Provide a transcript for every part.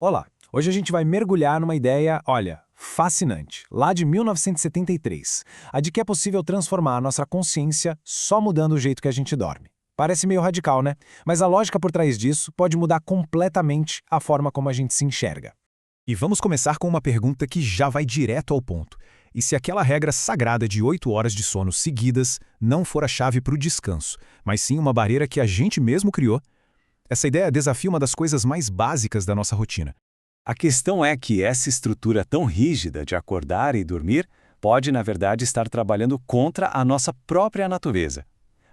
Olá, hoje a gente vai mergulhar numa ideia, olha, fascinante, lá de 1973, a de que é possível transformar a nossa consciência só mudando o jeito que a gente dorme. Parece meio radical, né? Mas a lógica por trás disso pode mudar completamente a forma como a gente se enxerga. E vamos começar com uma pergunta que já vai direto ao ponto. E se aquela regra sagrada de 8 horas de sono seguidas não for a chave para o descanso, mas sim uma barreira que a gente mesmo criou? Essa ideia desafia uma das coisas mais básicas da nossa rotina. A questão é que essa estrutura tão rígida de acordar e dormir pode, na verdade, estar trabalhando contra a nossa própria natureza.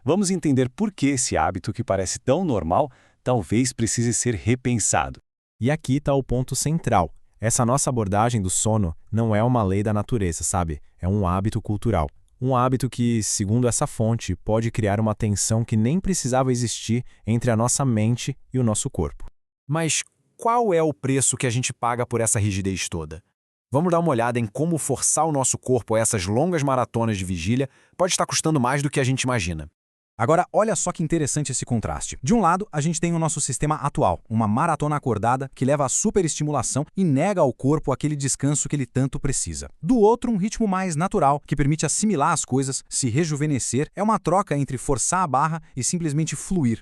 Vamos entender por que esse hábito que parece tão normal talvez precise ser repensado. E aqui está o ponto central. Essa nossa abordagem do sono não é uma lei da natureza, sabe? É um hábito cultural. Um hábito que, segundo essa fonte, pode criar uma tensão que nem precisava existir entre a nossa mente e o nosso corpo. Mas qual é o preço que a gente paga por essa rigidez toda? Vamos dar uma olhada em como forçar o nosso corpo a essas longas maratonas de vigília pode estar custando mais do que a gente imagina. Agora, olha só que interessante esse contraste. De um lado, a gente tem o nosso sistema atual, uma maratona acordada que leva à superestimulação e nega ao corpo aquele descanso que ele tanto precisa. Do outro, um ritmo mais natural, que permite assimilar as coisas, se rejuvenescer, é uma troca entre forçar a barra e simplesmente fluir.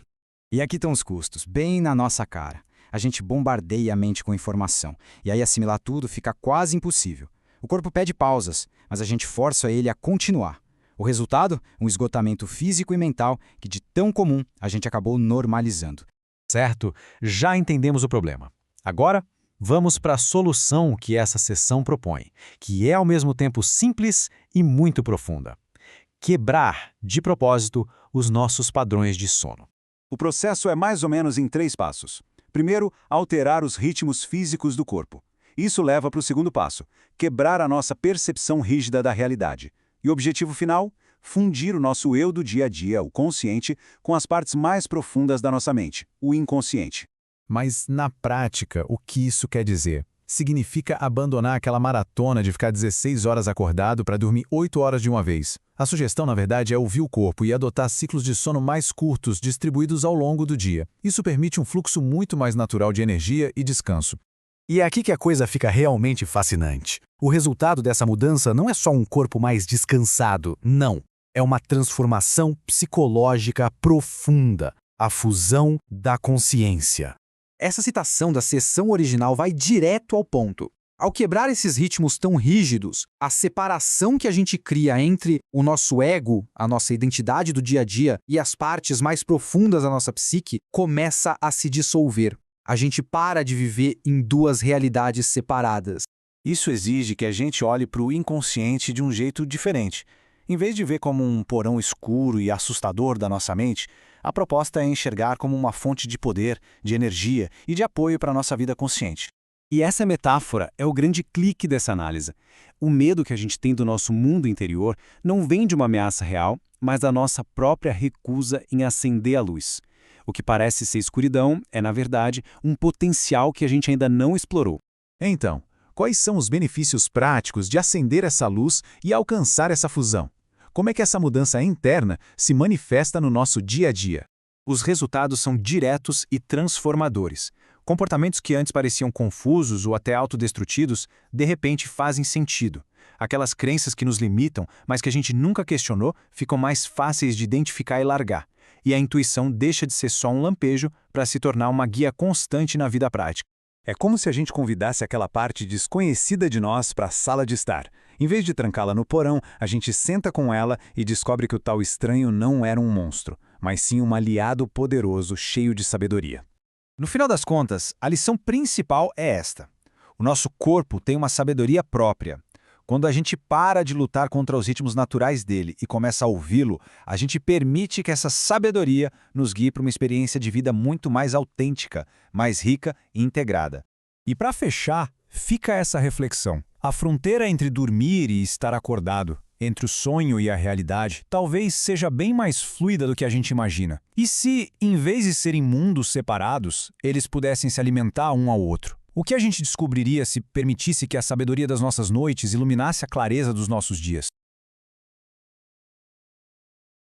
E aqui estão os custos, bem na nossa cara. A gente bombardeia a mente com informação, e aí assimilar tudo fica quase impossível. O corpo pede pausas, mas a gente força ele a continuar. O resultado? Um esgotamento físico e mental que, de tão comum, a gente acabou normalizando. Certo, já entendemos o problema. Agora, vamos para a solução que essa sessão propõe, que é ao mesmo tempo simples e muito profunda. Quebrar, de propósito, os nossos padrões de sono. O processo é mais ou menos em 3 passos. Primeiro, alterar os ritmos físicos do corpo. Isso leva para o segundo passo, quebrar a nossa percepção rígida da realidade. E o objetivo final? Fundir o nosso eu do dia a dia, o consciente, com as partes mais profundas da nossa mente, o inconsciente. Mas, na prática, o que isso quer dizer? Significa abandonar aquela maratona de ficar 16 horas acordado para dormir 8 horas de uma vez. A sugestão, na verdade, é ouvir o corpo e adotar ciclos de sono mais curtos, distribuídos ao longo do dia. Isso permite um fluxo muito mais natural de energia e descanso. E é aqui que a coisa fica realmente fascinante. O resultado dessa mudança não é só um corpo mais descansado, não. É uma transformação psicológica profunda, a fusão da consciência. Essa citação da sessão original vai direto ao ponto. Ao quebrar esses ritmos tão rígidos, a separação que a gente cria entre o nosso ego, a nossa identidade do dia a dia, e as partes mais profundas da nossa psique começa a se dissolver. A gente para de viver em 2 realidades separadas. Isso exige que a gente olhe para o inconsciente de um jeito diferente. Em vez de ver como um porão escuro e assustador da nossa mente, a proposta é enxergar como uma fonte de poder, de energia e de apoio para a nossa vida consciente. E essa metáfora é o grande clique dessa análise. O medo que a gente tem do nosso mundo interior não vem de uma ameaça real, mas da nossa própria recusa em acender a luz. O que parece ser escuridão é, na verdade, um potencial que a gente ainda não explorou. Então, quais são os benefícios práticos de acender essa luz e alcançar essa fusão? Como é que essa mudança interna se manifesta no nosso dia a dia? Os resultados são diretos e transformadores. Comportamentos que antes pareciam confusos ou até autodestrutivos, de repente fazem sentido. Aquelas crenças que nos limitam, mas que a gente nunca questionou, ficam mais fáceis de identificar e largar. E a intuição deixa de ser só um lampejo para se tornar uma guia constante na vida prática. É como se a gente convidasse aquela parte desconhecida de nós para a sala de estar. Em vez de trancá-la no porão, a gente senta com ela e descobre que o tal estranho não era um monstro, mas sim um aliado poderoso, cheio de sabedoria. No final das contas, a lição principal é esta. O nosso corpo tem uma sabedoria própria. Quando a gente para de lutar contra os ritmos naturais dele e começa a ouvi-lo, a gente permite que essa sabedoria nos guie para uma experiência de vida muito mais autêntica, mais rica e integrada. E para fechar, fica essa reflexão. A fronteira entre dormir e estar acordado, entre o sonho e a realidade, talvez seja bem mais fluida do que a gente imagina. E se, em vez de serem mundos separados, eles pudessem se alimentar um ao outro? O que a gente descobriria se permitisse que a sabedoria das nossas noites iluminasse a clareza dos nossos dias?